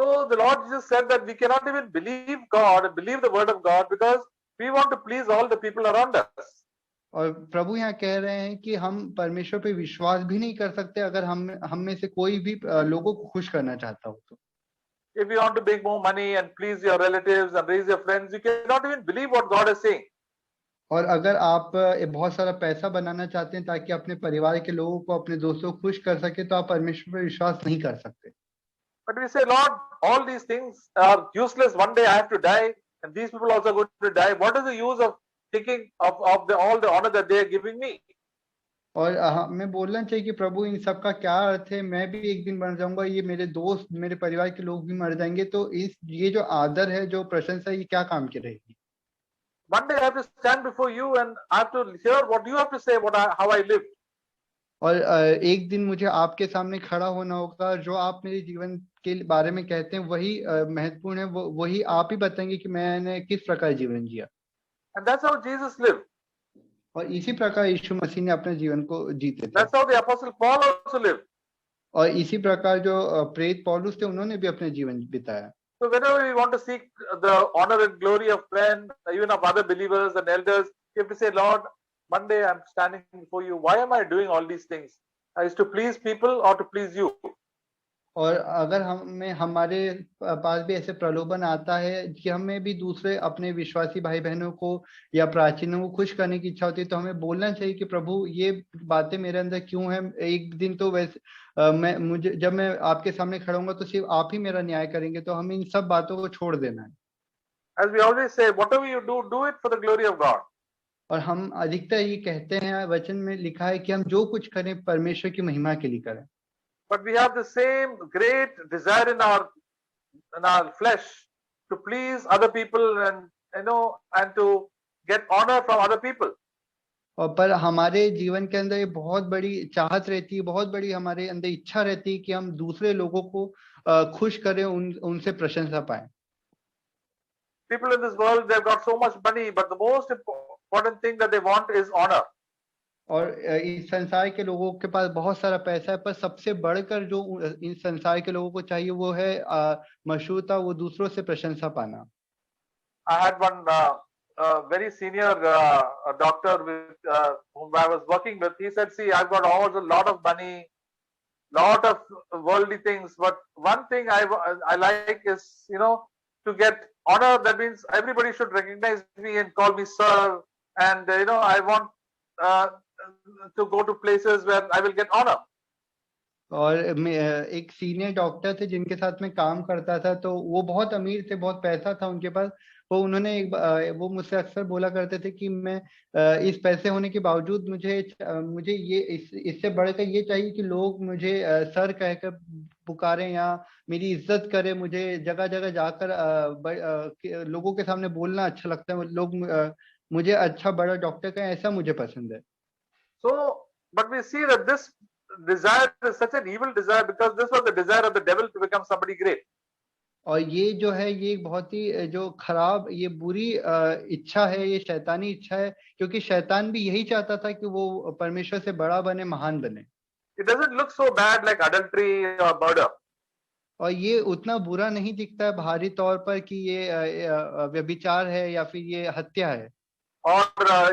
So the Lord Jesus said that we cannot even believe God and believe the word of God because we want to please all the people around us. और प्रभु यहाँ कह रहे हैं कि हम परमेश्वर पे विश्वास भी नहीं कर सकते अगर हम में से कोई भी लोगों को खुश करना चाहता हो तो। If you want to make more money and please your relatives and raise your friends, you cannot even believe what God is saying. और अगर आप बहुत सारा पैसा बनाना चाहते हैं ताकि अपने परिवार के लोगों को, अपने दोस्तों को खुश कर सके, तो आप परमेश्वर पर विश्वास नहीं कर सकते। But we say, Lord, all these things are useless. One day I have to die, and these people also are going to die. What is the use of thinking of all the honor that they are giving me? और हमें बोलना चाहिए कि प्रभु, इन सब का क्या अर्थ है? मैं भी एक दिन मर जाऊंगा, ये मेरे दोस्त, मेरे परिवार के लोग भी मर जाएंगे, तो ये जो आदर है, जो प्रशंसा है, ये क्या काम की रहेगी? One day I have to stand before you and I have to hear what you have to say about how I lived. और एक दिन मुझे आपके सामने खड़ा होना होगा, जो आप मेरे जीवन के बारे में कहते हैं वही महत्वपूर्ण है, वही आप ही बताएंगे कि मैंने किस प्रकार जीवन जिया। And that's how Jesus lived. और इसी प्रकार यीशु मसीह ने अपने जीवन को जीते थे। That's how the apostle Paul also lived. और इसी प्रकार जो प्रेरित पौलुस थे, उन्होंने भी अपने जीवन बिताया। So whenever we want to seek the honor and glory of friends, even of other believers and elders, you have to say, Lord, one day I'm standing before you. Why am I doing all these things? Is to please people or to please you? और अगर हमें हमारे पास भी ऐसे प्रलोभन आता है कि हमें भी दूसरे अपने विश्वासी भाई बहनों को या प्राचीनों को खुश करने की इच्छा होती है, तो हमें बोलना चाहिए कि प्रभु ये बातें मेरे अंदर क्यों है। एक दिन तो वैसे मुझे जब मैं आपके सामने खड़ा हूंगा तो सिर्फ आप ही मेरा न्याय करेंगे, तो हमें इन सब बातों को छोड़ देना है। As we always say, whatever you do, do it for the glory of God. और हम अधिकतर ये कहते हैं, वचन में लिखा है कि हम जो कुछ करें परमेश्वर की महिमा के लिए करें। But we have the same great desire in our flesh to please other people, and and to get honor from other people. और पर हमारे जीवन के अंदर ये बहुत बड़ी चाहत रहती है, बहुत बड़ी हमारे अंदर इच्छा रहती है कि हम दूसरे लोगों को खुश करें, उनसे प्रशंसा पाएं। People in this world, they've got so much money, but the most important thing that they want is honor. और इस संसार के लोगों के पास बहुत सारा पैसा है, पर सबसे बढ़कर जो इस संसार के लोगों को चाहिए वो है मशहूरता, वो दूसरों से प्रशंसा पाना। I had one very senior doctor whom I was working with. He said, "See, I've got a lot of money, lot of worldly things, but one thing I like is to get honor. That means everybody should recognize me and call me sir, and I want uh, to go to places where I will get honor." और एक सीनियर डॉक्टर थे जिनके साथ में काम करता था, तो वो बहुत अमीर थे, बहुत पैसा था उनके पास। वो उन्होंने वो मुझसे अक्सर बोला करते थे कि मैं इस पैसे होने के बावजूद मुझे ये इससे बढ़कर ये चाहिए कि लोग मुझे सर कहकर पुकारें या मेरी इज्जत करें। मुझे जगह जगह जाकर लोगों के सामने बोलना अच्छा लगता है। लोग मुझे अच्छा बड़ा डॉक्टर कहें, ऐसा मुझे पसंद है। So, but we see that this desire is such an evil desire, because this was the desire of the devil to become somebody great. और ये जो है, ये एक बहुत ही जो खराब, ये बुरी इच्छा है, ये शैतानी इच्छा है, क्योंकि शैतान भी यही चाहता था कि वो परमेश्वर से बड़ा बने, महान बने। It doesn't look so bad like adultery or murder. और ये उतना बुरा नहीं दिखता है बाहरी तौर पर कि ये व्यभिचार है या फिर ये हत्या है। Or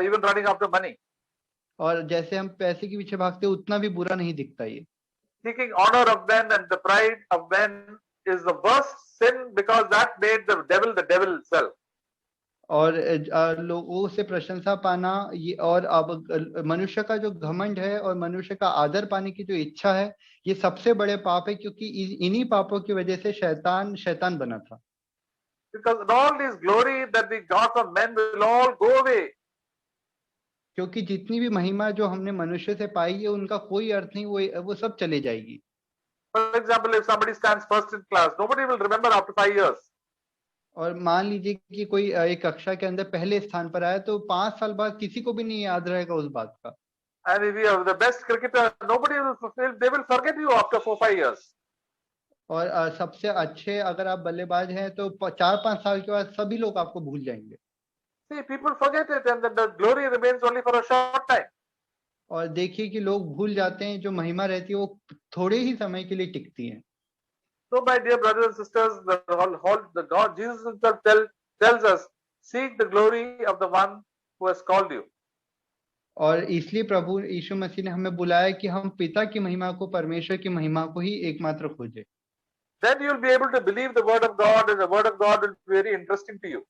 even running after money. और जैसे हम पैसे के पीछे भागते हैं, उतना भी बुरा नहीं दिखता ये। Seeking honor of men and the pride of men is the worst sin, because that made the devil itself. और लोगों से प्रशंसा पाना, ये और अब मनुष्य का जो घमंड है और मनुष्य का आदर पाने की जो इच्छा है, ये सबसे बड़े पाप है, क्योंकि इन्हीं पापों की वजह से शैतान बना था। Because all this glory that we got from men will all go away. क्योंकि जितनी भी महिमा जो हमने मनुष्य से पाई है, उनका कोई अर्थ नहीं, वो सब चले जाएगी। For example, if somebody stands first in class, nobody will remember after 5 years. और मान लीजिए कि कोई एक कक्षा के अंदर पहले स्थान पर आया, तो 5 साल बाद किसी को भी नहीं याद रहेगा उस बात का। And if you are the best cricketer, nobody will fulfill, they will forget you after 4-5 years. और सबसे अच्छे अगर आप बल्लेबाज हैं, तो 4-5 साल के बाद सभी लोग आपको भूल जाएंगे। See, people forget it, and then the glory remains only for a short time. और देखिए कि लोग भूल जाते हैं, जो महिमा रहती है वो थोड़े ही समय के लिए टिकती है। So, my dear brothers and sisters, the God, Jesus himself tells us, seek the glory of the one who has called you. और इसलिए प्रभु यीशु मसीह ने हमें बुलाया कि हम पिता की महिमा को, परमेश्वर की महिमा को ही एकमात्र खोजें। Then you will be able to believe the word of God, and the word of God will be very interesting to you.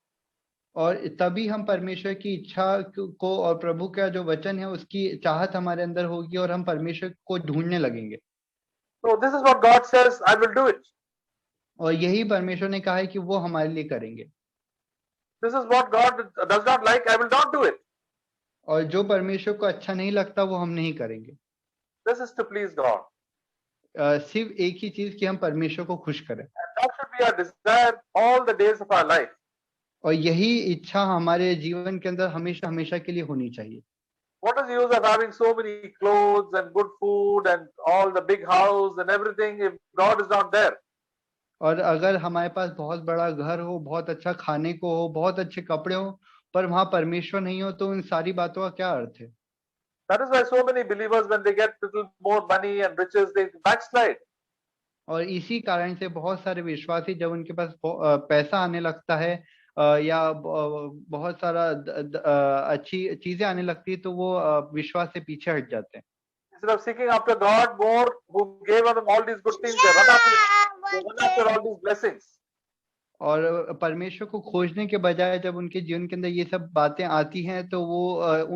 और तभी हम परमेश्वर की इच्छा को और प्रभु का जो वचन है उसकी चाहत हमारे अंदर होगी, और हम परमेश्वर को ढूंढने लगेंगे। So this is what God says, I will do it. और यही परमेश्वर ने कहा है कि वो हमारे लिए करेंगे। This is what God does not like, I will not do it. और जो परमेश्वर को अच्छा नहीं लगता वो हम नहीं करेंगे। This is to please God. सिर्फ एक ही चीज कि हम परमेश्वर को खुश करें। And that should be our desire all the days of our life. और यही इच्छा हमारे जीवन के अंदर हमेशा हमेशा के लिए होनी चाहिए। What is the use of having so many clothes and good food and all the big house and everything if God is not there? और अगर हमारे पास बहुत बड़ा घर हो, बहुत अच्छा खाने को हो, बहुत अच्छे कपड़े हो, पर वहां परमेश्वर नहीं हो, तो इन सारी बातों का क्या अर्थ है? That is why so many believers, when they get little more money and riches, they backslide. और इसी कारण से बहुत सारे विश्वासी जब उनके पास पैसा आने लगता है या बहुत सारा अच्छी चीजें आने लगती है, तो वो विश्वास से पीछे हट जाते हैं। Instead of seeking after God more, who gave them all these good things, they run after all these blessings. और परमेश्वर को खोजने के बजाय जब उनके जीवन के अंदर ये सब बातें आती हैं तो वो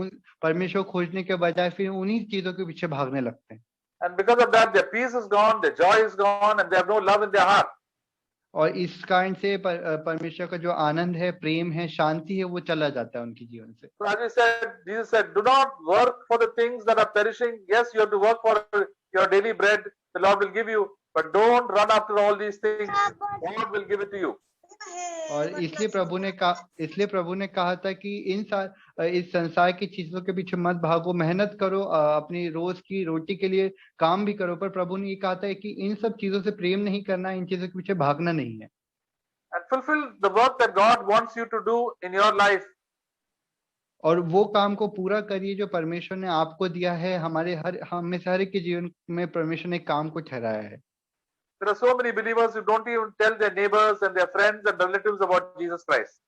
उन परमेश्वर को खोजने के बजाय फिर उन्हीं चीजों के पीछे भागने लगते हैं। And because of that, their peace is gone, their joy is gone, and they have no love in their heart. और इस कारण से परमेश्वर का जो आनंद है, प्रेम है, शांति है, वो चला जाता है उनके जीवन से। So as we said, Jesus said, do not work for the things that are perishing. Yes, you have to work for your daily bread. The Lord will give you, but don't run after all these things. God will give it to you. और इसलिए प्रभु ने कहा था कि इस संसार की चीजों के पीछे मत भागो, मेहनत करो, अपनी रोज की रोटी के लिए काम भी करो, पर प्रभु ने ये कहा था कि इन सब चीजों से प्रेम नहीं करना, इन चीजों के पीछे भागना नहीं है। And fulfill the work that God wants you to do in your life. और वो काम को पूरा करिए जो परमेश्वर ने आपको दिया है। हम में से हर एक के जीवन में परमेश्वर ने काम को ठहराया है। There are so many believers who don't even tell their neighbors and their friends and relatives about Jesus Christ.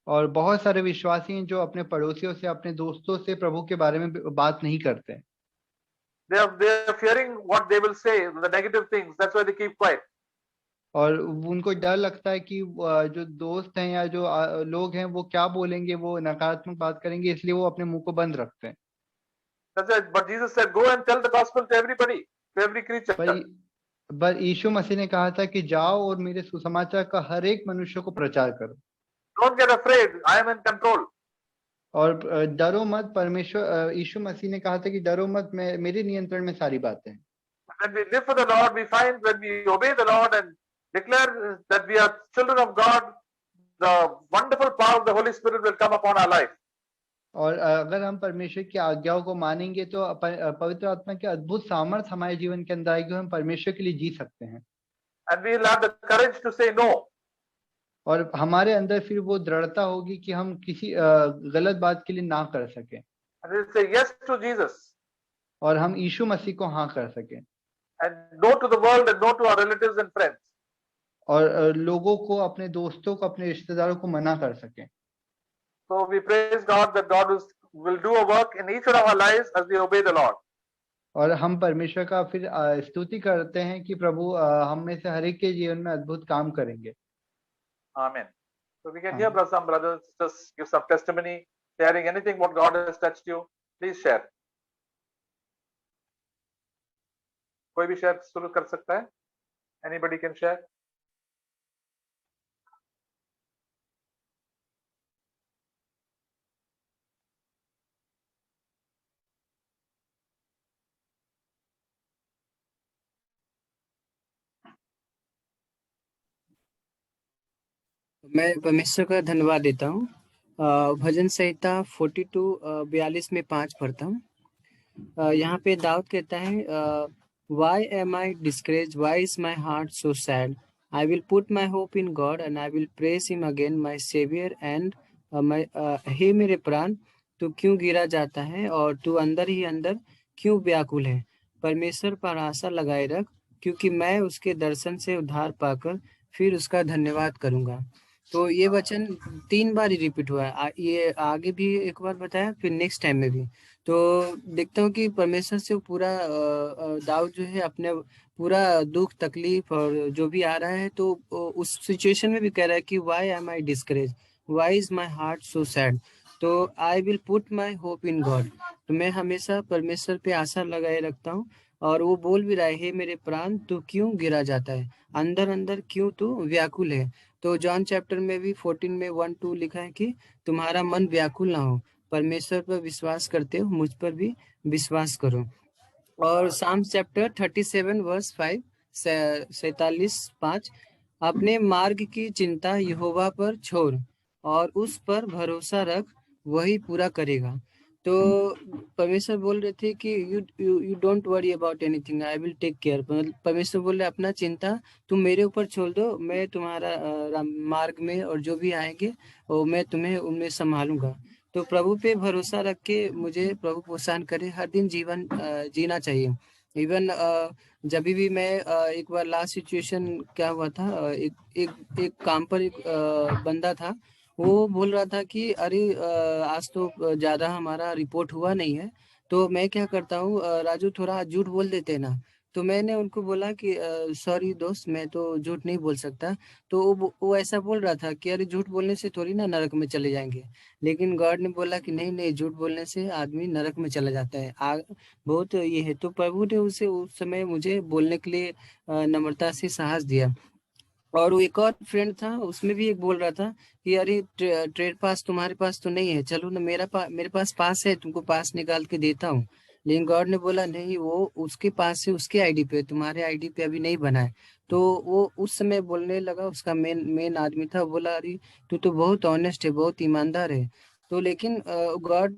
और बहुत सारे विश्वासी हैं जो अपने पड़ोसियों से, अपने दोस्तों से प्रभु के बारे में बात नहीं करते। They are fearing what they will say, the negative things. That's why they keep quiet. और उनको डर लगता है कि जो दोस्त हैं या जो लोग हैं वो क्या बोलेंगे, वो नकारात्मक बात करेंगे, इसलिए वो अपने मुंह को बंद रखते हैं। That's it. But Jesus said, go and tell the gospel to everybody, to every creature. पर यीशु मसीह ने कहा था कि जाओ और मेरे सुसमाचार का हर एक मनुष्य को प्रचार करो। Don't get afraid. I am in control. और डरो मत, परमेश्वर यीशु मसीह ने कहा था कि डरो मत, मेरे नियंत्रण में सारी बातें हैं। When we live for the Lord, we find when we obey the Lord and declare that we are children of God, the wonderful power of the Holy Spirit will come upon our life. और अगर हम परमेश्वर की आज्ञाओं को मानेंगे तो पवित्र आत्मा की अद्भुत सामर्थ हमारे जीवन के अंदर आएगी, हम परमेश्वर के लिए जी सकते हैं। And we will have the courage to say no. और हमारे अंदर फिर वो दृढ़ता होगी कि हम किसी गलत बात के लिए ना कर सके। And we will say yes to Jesus. और हम यीशु मसीह को हाँ कर सके। And no to the world and no to our relatives and friends. और लोगों को, अपने दोस्तों को, अपने रिश्तेदारों को मना कर सके। So we praise God that God will do a work in each of our lives as we obey the Lord. और हम परमेश्वर का फिर स्तुति करते हैं कि प्रभु हम में से हर एक के जीवन में अद्भुत काम करेंगे। Amen. So we can hear some brothers and sisters give some testimony, sharing anything what God has touched you. Please share. कोई भी शेयर शुरू कर सकता है? Anybody can share. मैं परमेश्वर का धन्यवाद देता हूँ। भजन संहिता 42:42 में 5 पढ़ता हूँ। यहाँ पे दाऊद कहता है, Why am I discouraged? Why is my heart so sad? I will put my hope in God and I will praise Him again, my Savior and हे मेरे प्राण, तू क्यों गिरा जाता है और तू अंदर ही अंदर क्यों व्याकुल है? परमेश्वर पर आशा लगाए रख, क्योंकि मैं उसके दर्शन से उद्धार पाकर फिर उसका धन्यवाद करूंगा। तो ये वचन 3 बार ही रिपीट हुआ है। ये आगे भी एक बार बताया, फिर नेक्स्ट टाइम में भी। तो देखता हूँ कि परमेश्वर से पूरा दाऊद जो है अपने पूरा दुख तकलीफ और जो भी आ रहा है, तो उस सिचुएशन में भी कह रहा है कि why am I discourage, why is my heart so sad, तो I will put my hope in God. तो मैं हमेशा परमेश्वर पे आशा लगाए रखता हूँ। और वो बोल भी रहा है, हे मेरे प्राण, तू क्यों गिरा जाता है, अंदर अंदर क्यों तू व्याकुल है। तो जॉन चैप्टर में भी 14 में 1-2 लिखा है कि तुम्हारा मन व्याकुल ना हो, परमेश्वर पर विश्वास करते हो, मुझ पर भी विश्वास करो। और साम्स चैप्टर 37 वर्स 5 47:5, अपने मार्ग की चिंता यहोवा पर छोड़ और उस पर भरोसा रख, वही पूरा करेगा। तो परमेश्वर बोल रहे थे कि you don't worry about anything, I will take care. परमेश्वर बोल रहे अपना चिंता तुम मेरे ऊपर छोड़ दो, मैं तुम्हारा मार्ग में और जो भी आएंगे वो मैं तुम्हें उनमें संभालूंगा। तो प्रभु पे भरोसा रख के मुझे प्रभु प्रोत्साहन करे, हर दिन जीवन जीना चाहिए। इवन जब भी मैं एक बार लास्ट सिचुएशन क्या हुआ था, एक काम पर एक बंदा था, वो बोल रहा था कि अरे आज तो ज़्यादा हमारा रिपोर्ट हुआ नहीं है, तो मैं क्या करता हूँ, राजू थोड़ा झूठ बोल देते हैं ना, तो मैंने उनको बोला कि सॉरी दोस्त, मैं तो झूठ नहीं बोल सकता। तो वो ऐसा बोल रहा था कि अरे झूठ बोलने से थोड़ी ना नरक में चले जाएंगे। लेकिन गॉड ने बोला कि नहीं नहीं, झूठ बोलने से आदमी नरक में चला जाता है। बहुत ये है। तो प्रभु ने उसे उस समय मुझे बोलने के लिए नम्रता से साहस दिया। और वो एक और फ्रेंड था, उसमें भी एक बोल रहा था कि अरे ट्रेड पास तुम्हारे पास तो नहीं है, चलो ना मेरे पास पास है, तुमको पास निकाल के देता हूँ। लेकिन गॉड ने बोला नहीं, वो उसके पास है, उसके आईडी पे, तुम्हारे आईडी पे अभी नहीं बना है। तो वो उस समय बोलने लगा, उसका मेन मेन आदमी था, बोला अरे तू तो बहुत ऑनेस्ट है, बहुत ईमानदार है। तो लेकिन गॉड,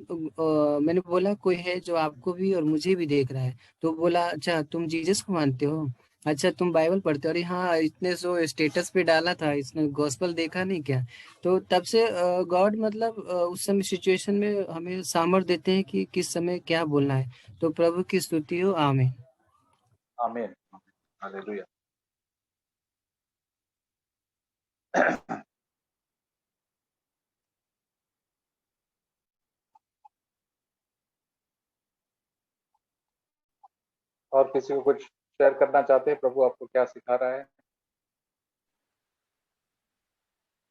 मैंने बोला कोई है जो आपको भी और मुझे भी देख रहा है। तो बोला अच्छा तुम जीसस को मानते हो, अच्छा तुम बाइबल पढ़ते हो, अरे हाँ इसने जो स्टेटस पे डाला था, इसने गॉस्पल देखा नहीं क्या। तो तब से गॉड मतलब उस समय सिचुएशन में हमें सामर्थ देते हैं कि किस समय क्या बोलना है। तो प्रभु की स्तुति हो, आमीन। आमीन। हालेलुया। और किसी को कुछ शेयर करना चाहते हैं, प्रभु आपको क्या सिखा रहा है?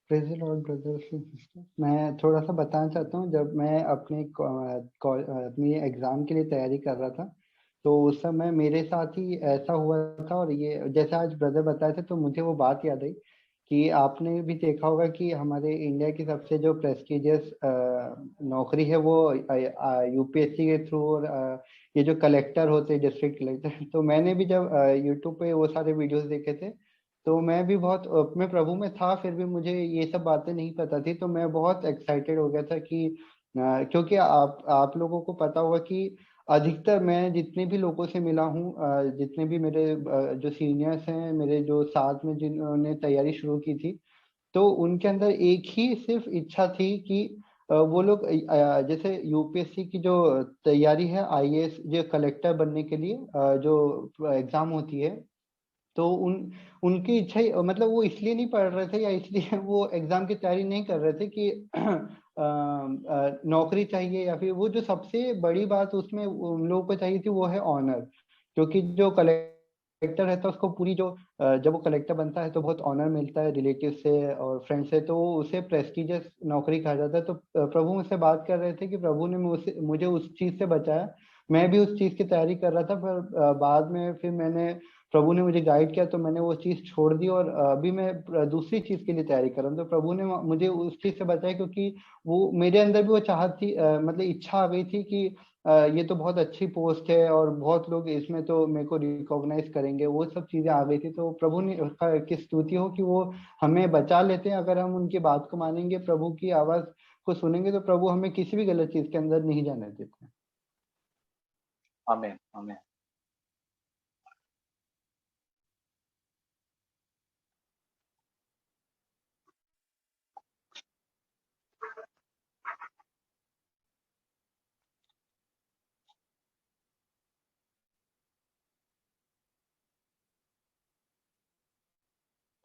Praise the Lord brothers and sisters. मैं थोड़ा सा बताना चाहता हूँ, जब मैं अपनी एग्जाम के लिए तैयारी कर रहा था, तो उस समय मेरे साथ ही ऐसा हुआ था। और ये जैसे आज ब्रदर बताए थे, तो मुझे वो बात याद आई कि आपने भी देखा होगा कि हमारे इंडिया की सबसे जो प्रेस्टिजियस नौकरी है वो यूपीएससी के थ्रू, और ये जो कलेक्टर होते हैं, डिस्ट्रिक्ट कलेक्टर। तो मैंने भी जब यूट्यूब पे वो सारे वीडियोस देखे थे, तो मैं भी बहुत मैं प्रभु में था, फिर भी मुझे ये सब बातें नहीं पता थी। तो मैं बहुत एक्साइटेड हो गया था कि क्योंकि आप लोगों को पता होगा कि अधिकतर मैं जितने भी लोगों से मिला हूँ, जितने भी मेरे जो सीनियर्स हैं, मेरे जो साथ में जिन्होंने तैयारी शुरू की थी, तो उनके अंदर एक ही सिर्फ इच्छा थी कि वो लोग जैसे यूपीएससी की जो तैयारी है, आईएएस जो कलेक्टर बनने के लिए जो एग्जाम होती है, तो उनकी इच्छा मतलब वो इसलिए नहीं पढ़ रहे थे या इसलिए वो एग्जाम की तैयारी नहीं कर रहे थे कि नौकरी चाहिए, या फिर वो जो सबसे बड़ी बात उसमें उन लोगों को चाहिए थी वो है ऑनर। क्योंकि जो कलेक्टर रहता है उसको पूरी जो जब वो कलेक्टर बनता है तो बहुत ऑनर मिलता है रिलेटिव से और फ्रेंड से, तो उसे प्रेस्टिजियस नौकरी कहा जाता है। तो प्रभु मुझसे बात कर रहे थे कि प्रभु ने मुझे उस चीज से बचाया। मैं भी उस चीज की तैयारी कर रहा था, पर बाद में फिर मैंने प्रभु ने मुझे गाइड किया, तो मैंने वो चीज छोड़ दी और अभी मैं दूसरी चीज के लिए तैयारी कर रहा हूँ। तो प्रभु ने मुझे उस चीज से बचाया, क्योंकि वो मेरे अंदर भी वो चाहत थी, मतलब इच्छा आ गई थी कि ये तो बहुत अच्छी पोस्ट है और बहुत लोग इसमें तो मेरे को रिकॉग्नाइज करेंगे, वो सब चीजें आ गई थी। तो प्रभु ने की स्तुति हो कि वो हमें बचा लेते हैं, अगर हम उनकी बात को मानेंगे, प्रभु की आवाज को सुनेंगे, तो प्रभु हमें किसी भी गलत चीज के अंदर नहीं जाने देते। आमीन। आमीन।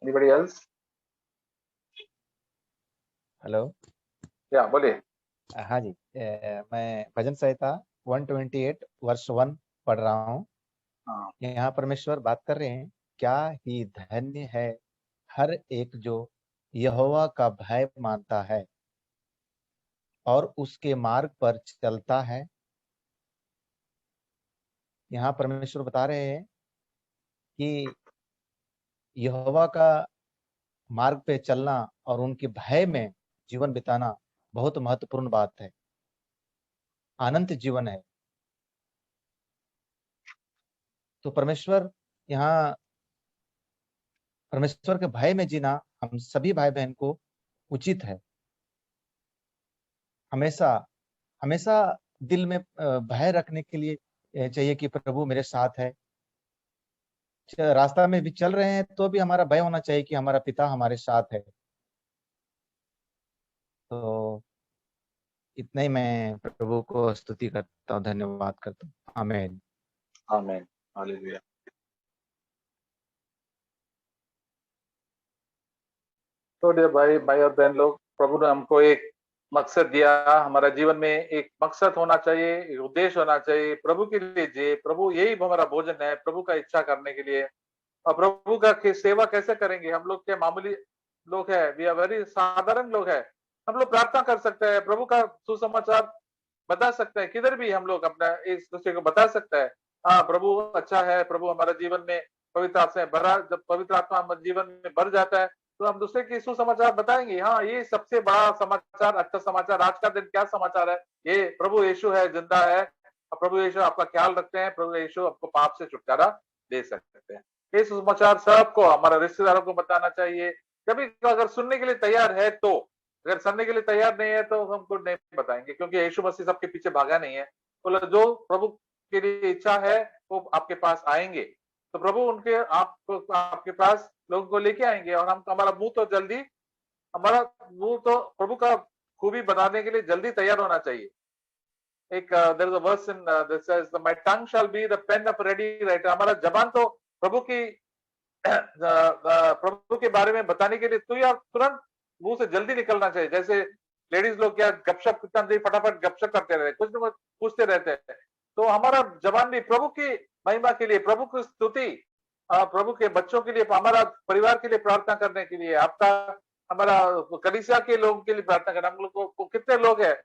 Anybody else? हेलो। या बोलिए। हाँ जी, मैं भजन संहिता 128 वर्ष 1 पढ़ रहा हूँ। हाँ। यहाँ परमेश्वर बात कर रहे हैं, क्या ही धन्य है हर एक जो यहोवा का भय मानता है और उसके मार्ग पर चलता है। यहाँ परमेश्वर बता रहे हैं कि यहोवा का मार्ग पे चलना और उनके भय में जीवन बिताना बहुत महत्वपूर्ण बात है, अनंत जीवन है। तो परमेश्वर यहाँ परमेश्वर के भय में जीना हम सभी भाई बहन को उचित है। हमेशा हमेशा दिल में भय रखने के लिए चाहिए कि प्रभु मेरे साथ है। रास्ता में भी चल रहे हैं तो भी हमारा भय होना चाहिए कि हमारा पिता हमारे साथ है। तो इतना ही मैं प्रभु को स्तुति करता हूँ, धन्यवाद करता हूँ। आमीन। आमीन। हालेलुया। तो डियर भाई और बहन लोग, प्रभु ने हमको एक मकसद दिया। हमारा जीवन में एक मकसद होना चाहिए, एक उद्देश्य होना चाहिए, प्रभु के लिए जिए। प्रभु यही हमारा भोजन है, प्रभु का इच्छा करने के लिए। और प्रभु का सेवा कैसे करेंगे? हम लोग के मामूली लोग हैं, वी आर वेरी साधारण लोग हैं। हम लोग प्रार्थना कर सकते हैं, प्रभु का सुसमाचार बता सकते हैं, किधर भी हम लोग अपना एक दूसरे को बता सकते हैं। हाँ, प्रभु अच्छा है, प्रभु हमारे जीवन में पवित्र आत्मा से भरा। जब पवित्र आत्मा हमारे जीवन में भर जाता है तो हम दूसरे के सुसमाचार बताएंगे। हाँ, ये सबसे बड़ा समाचार, अच्छा समाचार। आज का दिन क्या समाचार है? ये प्रभु यीशु है, जिंदा है। प्रभु यीशु आपका ख्याल रखते हैं, प्रभु यीशु आपको पाप से छुटकारा दे सकते हैं। ये सुसमाचार सबको, हमारे रिश्तेदारों को बताना चाहिए। कभी अगर सुनने के लिए तैयार है तो, अगर सुनने के लिए तैयार नहीं है तो हमको नहीं बताएंगे, क्योंकि यीशु मसीह सबके पीछे भागा नहीं है। तो जो प्रभु के लिए इच्छा है वो आपके पास आएंगे, तो प्रभु उनके आपको आपके पास लोगों को लेके आएंगे। और हम हमारा मुंह तो जल्दी, हमारा मुंह तो प्रभु का खूबी बनाने के लिए जल्दी तैयार होना चाहिए। एक there is a verse in this says my tongue shall be the pen of ready writer. हमारा जबान तो प्रभु की प्रभु के बारे में बताने के लिए तो या तुरंत मुंह से जल्दी निकलना चाहिए। जैसे लेडीज लोग क्या गपशप कितना देर फटाफट गपशप करते रहते, कुछ न कुछ पूछते रहते हैं। तो हमारा जबान भी प्रभु की महिमा के लिए, प्रभु की स्तुति, प्रभु के बच्चों के लिए, हमारा परिवार के लिए प्रार्थना करने के लिए, आपका हमारा कलीसिया के लोगों के लिए प्रार्थना करना। हम लोग को कितने लोग हैं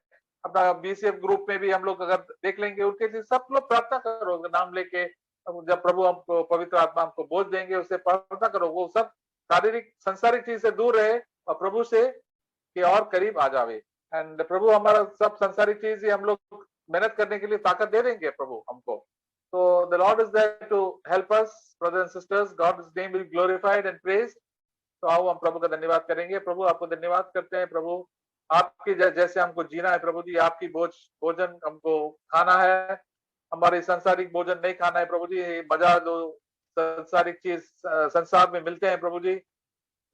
अपना बीसीएफ ग्रुप में भी, हम लोग अगर देख लेंगे उनके लिए सब लोग प्रार्थना करो नाम लेके। जब प्रभु हमको पवित्र आत्मा हमको बोझ देंगे, उससे प्रार्थना करो, वो सब शारीरिक संसारिक चीज से दूर रहे और प्रभु से के और करीब आ जावे। एंड प्रभु हमारा सब संसारिक चीज ही हम लोग मेहनत करने के लिए ताकत दे देंगे प्रभु हमको। तो the lord is there to help us brothers and sisters, God's name will glorified and praised. तो आओ हम प्रभु का धन्यवाद करेंगे। प्रभु आपको धन्यवाद करते हैं प्रभु, आपकी जैसे हमको जीना है प्रभु जी, आपकी भोजन हमको खाना है, हमारे सांसारिक भोजन नहीं खाना है प्रभु जी। मजा जो सांसारिक चीज संसार में मिलते हैं प्रभु जी,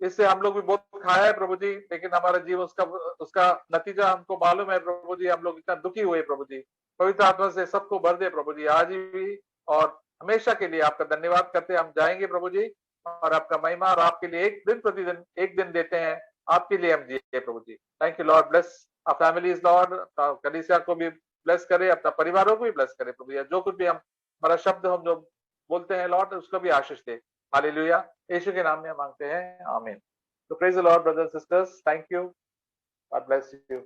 इससे हम लोग भी बहुत खाया है प्रभु जी, लेकिन हमारा जीवन उसका नतीजा हमको मालूम है प्रभु जी। हम लोग इतना दुखी हुए प्रभु जी, पवित्र आत्मा से सबको भर दे प्रभु जी, आज भी और हमेशा के लिए आपका धन्यवाद करते हम जाएंगे प्रभु जी। और आपका महिमा और आपके लिए एक दिन प्रतिदिन एक दिन देते हैं, आपके लिए हम जिए प्रभु जी। Thank you Lord, bless our families Lord, कलीसिया को भी ब्लेस करे, अपना परिवारों को भी ब्लेस करे प्रभु जी। जो कुछ भी हम हमारा शब्द हम जो बोलते हैं लॉर्ड, उसको भी आशीष दे। हालेलुया, यीशु के नाम में हम मांगते हैं, आमीन। So praise the Lord, brothers and sisters. Thank you. God bless you.